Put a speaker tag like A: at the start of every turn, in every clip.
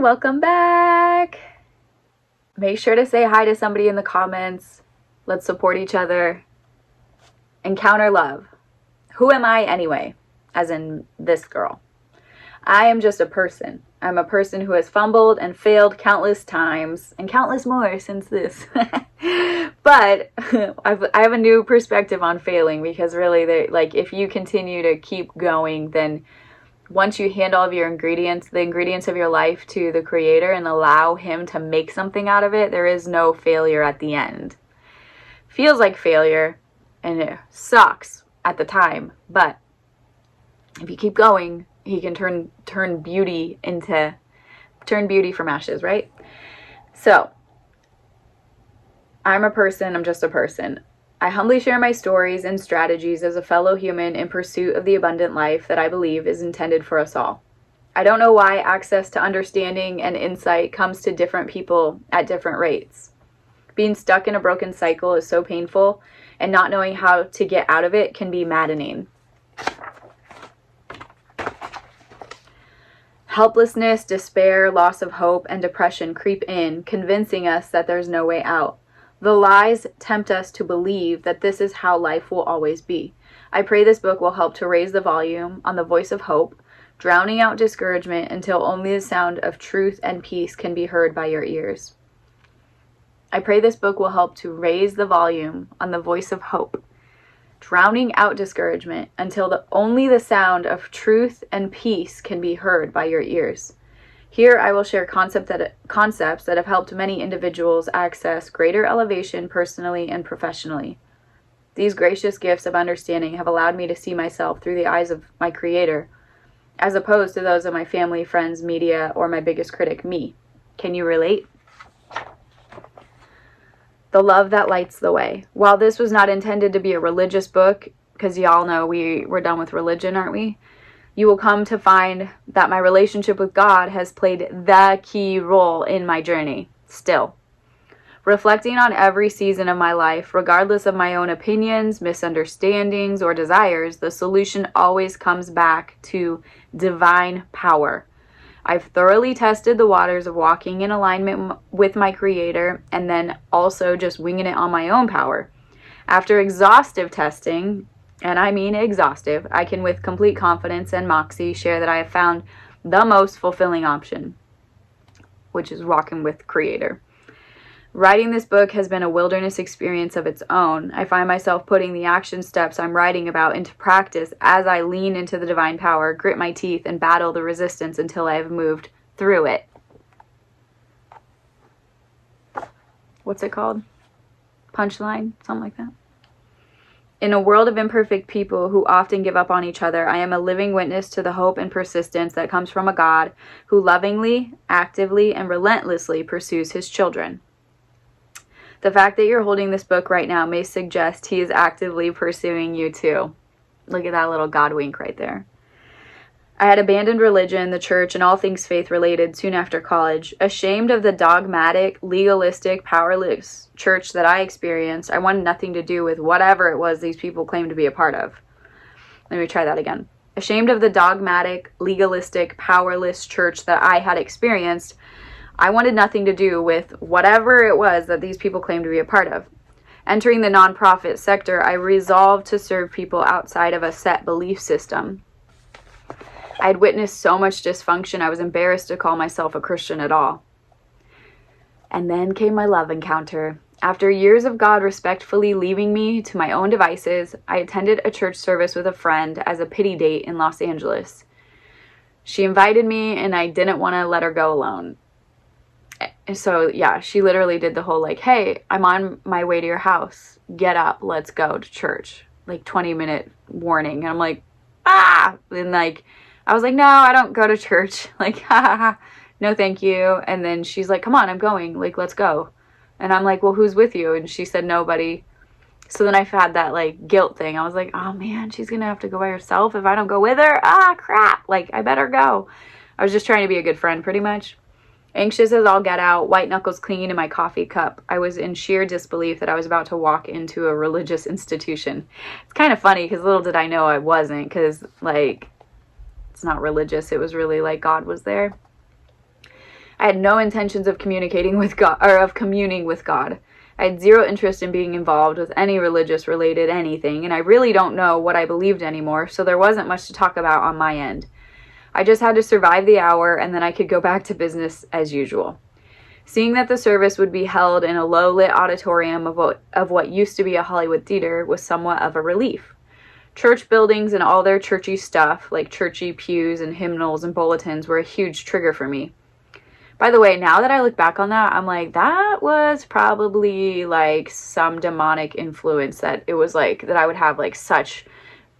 A: Welcome back. Make sure to say hi to somebody in the comments. Let's support each other. Encounter love. Who am I anyway? As in this girl. I am just a person. I'm a person who has fumbled and failed countless times, and countless more since this. But I have a new perspective on failing, because really, if you continue to keep going, then once you hand all of your ingredients, the ingredients of your life, to the Creator and allow Him to make something out of it, there is no failure at the end. Feels like failure, and it sucks at the time, but if you keep going, He can turn beauty from ashes, right? So, I'm a person, I'm just a person. I humbly share my stories and strategies as a fellow human in pursuit of the abundant life that I believe is intended for us all. I don't know why access to understanding and insight comes to different people at different rates. Being stuck in a broken cycle is so painful, and not knowing how to get out of it can be maddening. Helplessness, despair, loss of hope, and depression creep in, convincing us that there's no way out. The lies tempt us to believe that this is how life will always be. I pray this book will help to raise the volume on the voice of hope, drowning out discouragement until only the sound of truth and peace can be heard by your ears. I pray this book will help to raise the volume on the voice of hope, drowning out discouragement until only the sound of truth and peace can be heard by your ears. Here I will share concepts that have helped many individuals access greater elevation personally and professionally. These gracious gifts of understanding have allowed me to see myself through the eyes of my Creator, as opposed to those of my family, friends, media, or my biggest critic, me. Can you relate? The love that lights the way. While this was not intended to be a religious book, because y'all know we're done with religion, aren't we? You will come to find that my relationship with God has played the key role in my journey, still. Reflecting on every season of my life, regardless of my own opinions, misunderstandings, or desires, the solution always comes back to divine power. I've thoroughly tested the waters of walking in alignment with my Creator, and then also just winging it on my own power. After exhaustive testing, and I mean exhaustive, I can with complete confidence and moxie share that I have found the most fulfilling option, which is walking with Creator. Writing this book has been a wilderness experience of its own. I find myself putting the action steps I'm writing about into practice as I lean into the divine power, grit my teeth, and battle the resistance until I have moved through it. What's it called? Punchline? Something like that. In a world of imperfect people who often give up on each other, I am a living witness to the hope and persistence that comes from a God who lovingly, actively, and relentlessly pursues His children. The fact that you're holding this book right now may suggest He is actively pursuing you too. Look at that little God wink right there. I had abandoned religion, the church, and all things faith-related soon after college. Ashamed of the dogmatic, legalistic, powerless church that I experienced, I wanted nothing to do with whatever it was these people claimed to be a part of. Let me try that again. Ashamed of the dogmatic, legalistic, powerless church that I had experienced, I wanted nothing to do with whatever it was that these people claimed to be a part of. Entering the nonprofit sector, I resolved to serve people outside of a set belief system. I had witnessed so much dysfunction, I was embarrassed to call myself a Christian at all. And then came my love encounter. After years of God respectfully leaving me to my own devices, I attended a church service with a friend as a pity date in Los Angeles. She invited me, and I didn't want to let her go alone. So, yeah, she literally did the whole, hey, I'm on my way to your house. Get up, let's go to church. 20-minute warning. And I'm like, ah! And, I was like, no, I don't go to church. Ha ha ha. No, thank you. And then she's like, come on, I'm going. Let's go. And I'm like, well, who's with you? And she said, nobody. So then I had that, guilt thing. I was like, oh, man, she's going to have to go by herself if I don't go with her. Ah, crap. I better go. I was just trying to be a good friend, pretty much. Anxious as all get out, white knuckles clinging to my coffee cup, I was in sheer disbelief that I was about to walk into a religious institution. It's kind of funny because little did I know I wasn't, because, it's not religious. It was really God was there. I had no intentions of communicating with God, or of communing with God. I had zero interest in being involved with any religious related anything, and I really don't know what I believed anymore, so there wasn't much to talk about on my end. I just had to survive the hour, and then I could go back to business as usual. Seeing that the service would be held in a low-lit auditorium of what used to be a Hollywood theater was somewhat of a relief. Church buildings and all their churchy stuff, like churchy pews and hymnals and bulletins, were a huge trigger for me. By the way, now that I look back on that, I'm like, that was probably like some demonic influence, that it was like that I would have like such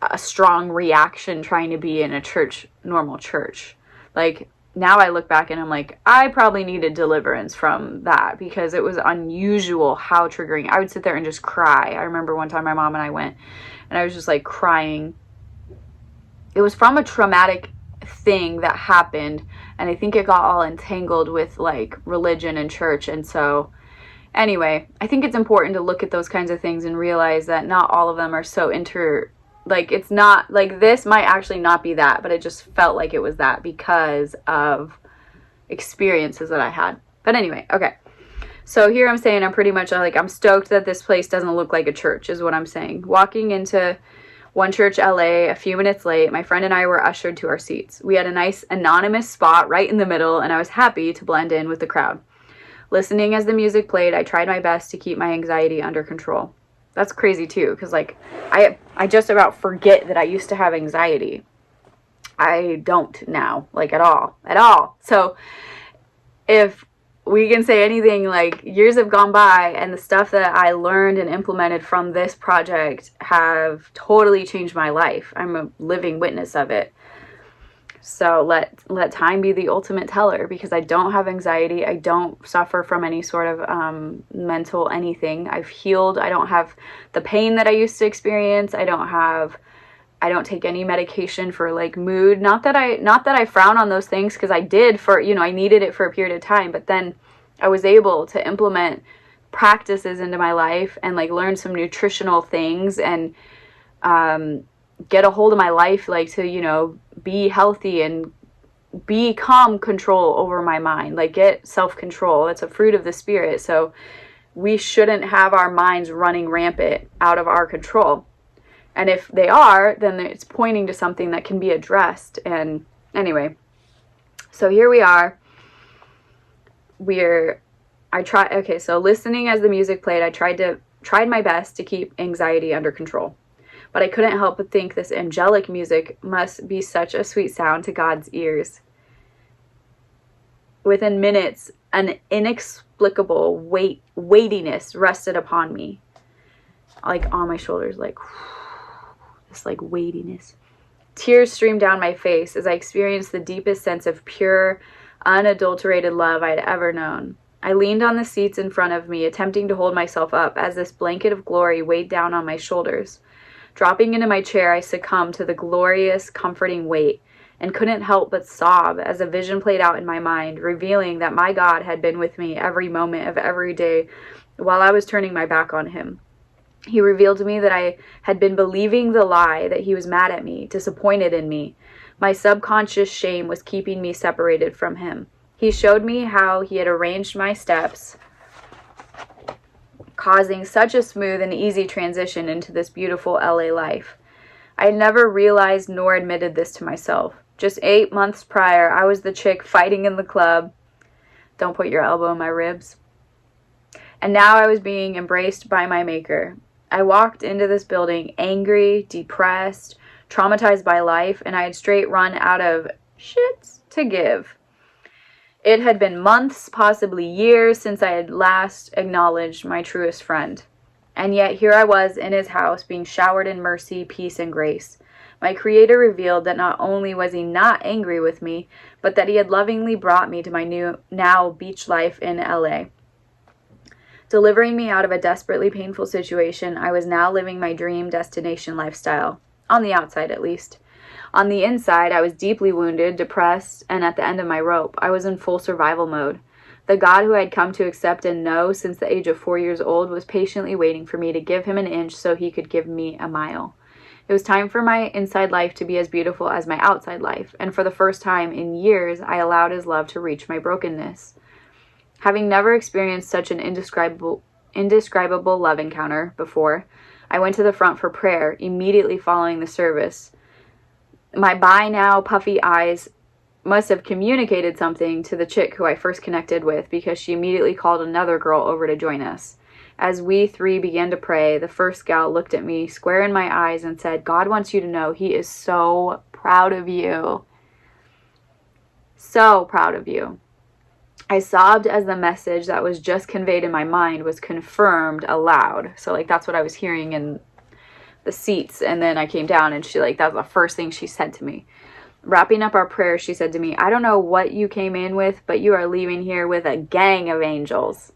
A: a strong reaction trying to be in a church, normal church. Like, now I look back and I'm like, I probably needed deliverance from that, because it was unusual how triggering. I would sit there and just cry. I remember one time my mom and I went, and I was just like crying. It was from a traumatic thing that happened, and I think it got all entangled with like religion and church. And so anyway, I think it's important to look at those kinds of things and realize that not all of them are so like, it's not like, this might actually not be that, but it just felt like it was that because of experiences that I had. But anyway, okay. So here I'm saying I'm pretty much like, I'm stoked that this place doesn't look like a church, is what I'm saying. Walking into One Church LA a few minutes late, my friend and I were ushered to our seats. We had a nice anonymous spot right in the middle, and I was happy to blend in with the crowd. Listening as the music played, I tried my best to keep my anxiety under control. That's crazy too, because like I just about forget that I used to have anxiety. I don't now, like at all. So if we can say anything, like, years have gone by, and the stuff that I learned and implemented from this project have totally changed my life. I'm a living witness of it. So let time be the ultimate teller, because I don't have anxiety. I don't suffer from any sort of mental anything. I've healed. I don't have the pain that I used to experience. I don't take any medication for like mood. Not that I frown on those things, because I did for, I needed it for a period of time, but then I was able to implement practices into my life and like learn some nutritional things and get a hold of my life, like to, be healthy and become control over my mind, like get self-control. It's a fruit of the Spirit. So we shouldn't have our minds running rampant out of our control. And if they are, then it's pointing to something that can be addressed. And anyway, so here we are. So listening as the music played, I tried my best to keep anxiety under control. But I couldn't help but think this angelic music must be such a sweet sound to God's ears. Within minutes, an inexplicable weightiness rested upon me, like on my shoulders, like this like weightiness. Tears streamed down my face as I experienced the deepest sense of pure, unadulterated love I had ever known. I leaned on the seats in front of me, attempting to hold myself up as this blanket of glory weighed down on my shoulders. Dropping into my chair, I succumbed to the glorious, comforting weight and couldn't help but sob as a vision played out in my mind, revealing that my God had been with me every moment of every day while I was turning my back on him. He revealed to me that I had been believing the lie that he was mad at me, disappointed in me. My subconscious shame was keeping me separated from him. He showed me how he had arranged my steps, causing such a smooth and easy transition into this beautiful LA life. I had never realized nor admitted this to myself. Just 8 months prior, I was the chick fighting in the club. Don't put your elbow in my ribs. And now I was being embraced by my maker. I walked into this building angry, depressed, traumatized by life, and I had straight run out of shits to give. It had been months, possibly years, since I had last acknowledged my truest friend. And yet here I was in his house, being showered in mercy, peace, and grace. My Creator revealed that not only was he not angry with me, but that he had lovingly brought me to my new, now beach life in LA. Delivering me out of a desperately painful situation, I was now living my dream destination lifestyle. On the outside, at least. On the inside, I was deeply wounded, depressed, and at the end of my rope. I was in full survival mode. The God who I had come to accept and know since the age of 4 years old was patiently waiting for me to give him an inch so he could give me a mile. It was time for my inside life to be as beautiful as my outside life, and for the first time in years, I allowed his love to reach my brokenness. Having never experienced such an indescribable love encounter before, I went to the front for prayer immediately following the service. My by now puffy eyes must have communicated something to the chick who I first connected with, because she immediately called another girl over to join us. As we three began to pray, the first gal looked at me square in my eyes and said, "God wants you to know he is so proud of you. So proud of you." I sobbed as the message that was just conveyed in my mind was confirmed aloud. So like that's what I was hearing in the seats, and then I came down and that was the first thing she said to me. Wrapping up our prayer, she said to me, "I don't know what you came in with, but you are leaving here with a gang of angels."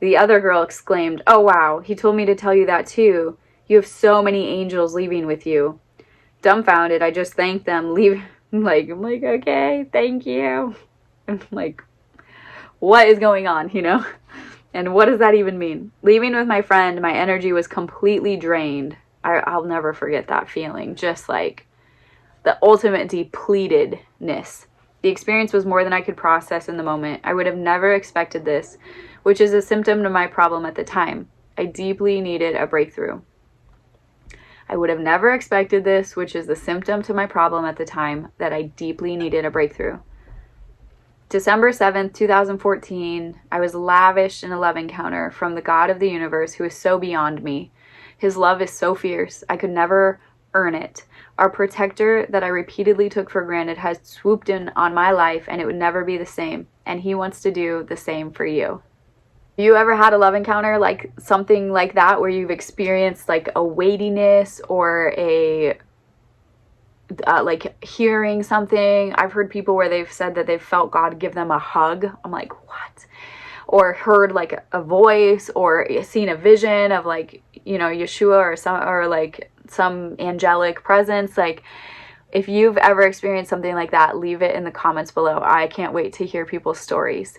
A: The other girl exclaimed, "Oh wow, he told me to tell you that too. You have so many angels leaving with you." Dumbfounded, I just thanked them, I'm like, okay, thank you. I'm like, what is going on, And what does that even mean? Leaving with my friend, my energy was completely drained. I'll never forget that feeling. Just like the ultimate depletedness. The experience was more than I could process in the moment. I would have never expected this, which is a symptom to my problem at the time. I deeply needed a breakthrough. I would have never expected this, which is the symptom to my problem at the time, that I deeply needed a breakthrough. December 7th, 2014, I was lavished in a love encounter from the God of the universe who is so beyond me. His love is so fierce, I could never earn it. Our protector that I repeatedly took for granted has swooped in on my life, and it would never be the same. And he wants to do the same for you. You ever had a love encounter, like something like that, where you've experienced like a weightiness or like hearing something? I've heard people where they've said that they've felt God give them a hug. I'm like, what? Or heard like a voice, or seen a vision of like, Yeshua or like some angelic presence. Like, if you've ever experienced something like that, leave it in the comments below. I can't wait to hear people's stories.